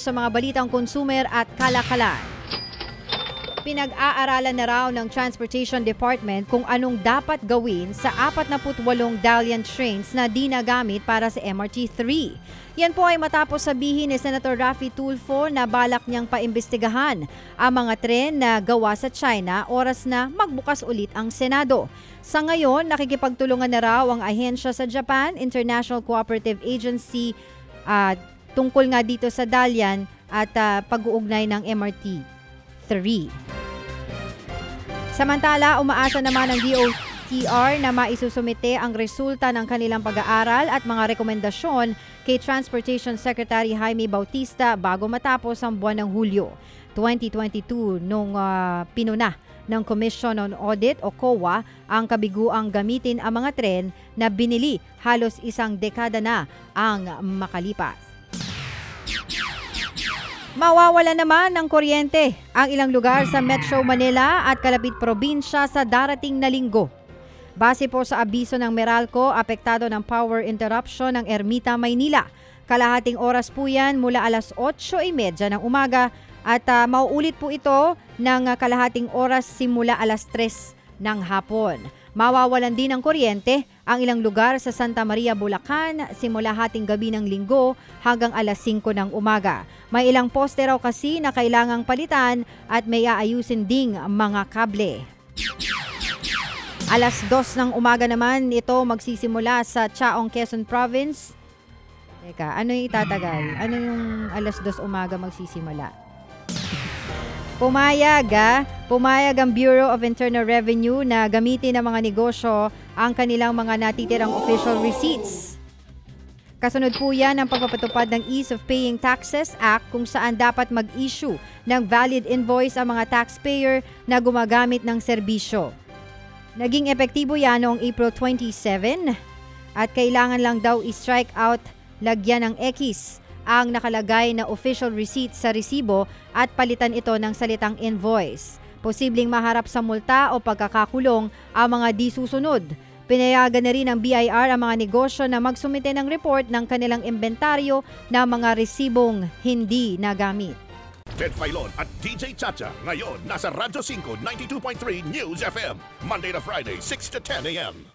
Sa mga balitang consumer at kalakalan. Pinag-aaralan na raw ng Transportation Department kung anong dapat gawin sa 48 Dalian trains na di nagamit para sa MRT-3. Yan po ay matapos sabihin ni Senator Raffy Tulfo na balak niyang paimbestigahan ang mga tren na gawa sa China oras na magbukas ulit ang Senado. Sa ngayon, nakikipagtulungan na raw ang ahensya sa Japan, International Cooperative Agency, tungkol nga dito sa Dalian at pag-uugnay ng MRT-3. Samantala, umaasa naman ang DOTR na maisusumite ang resulta ng kanilang pag-aaral at mga rekomendasyon kay Transportation Secretary Jaime Bautista bago matapos ang buwan ng Hulyo 2022 nung pinuna ng Commission on Audit o COA ang kabiguang gamitin ang mga tren na binili halos isang dekada na ang makalipas. Mawawala naman ng kuryente ang ilang lugar sa Metro Manila at kalapit probinsya sa darating na linggo. Base po sa abiso ng Meralco, apektado ng power interruption ng Ermita, Maynila. Kalahating oras po yan mula alas 8:30 ng umaga at mauulit po ito ng kalahating oras simula alas 3 ng hapon. Mawawalan din ng kuryente ang ilang lugar sa Santa Maria, Bulacan simula hating gabi ng linggo hanggang alas 5 ng umaga. May ilang poste raw kasi na kailangang palitan at may aayusin ding mga kable. Alas 2 ng umaga naman ito magsisimula sa Chaong, Quezon Province. Teka, ano yung itatagal? Ano yung alas 2 umaga magsisimula? Pumayag ang Bureau of Internal Revenue na gamitin ng mga negosyo ang kanilang mga natitirang official receipts. Kasunod po yan ang pagpapatupad ng Ease of Paying Taxes Act kung saan dapat mag-issue ng valid invoice ang mga taxpayer na gumagamit ng serbisyo. Naging epektibo yan noong April 27 at kailangan lang daw i-strike out, lagyan ng X ang nakalagay na official receipt sa resibo at palitan ito ng salitang invoice. Posibleng maharap sa multa o pagkakakulong ang mga di susunod. Pinayagan na rin ng BIR ang mga negosyo na magsumite ng report ng kanilang inventaryo ng mga resibong hindi nagamit. Ted Filon at DJ Chacha ngayon nasa Radyo 5 92.3 News FM Monday to Friday 6 to 10 a.m.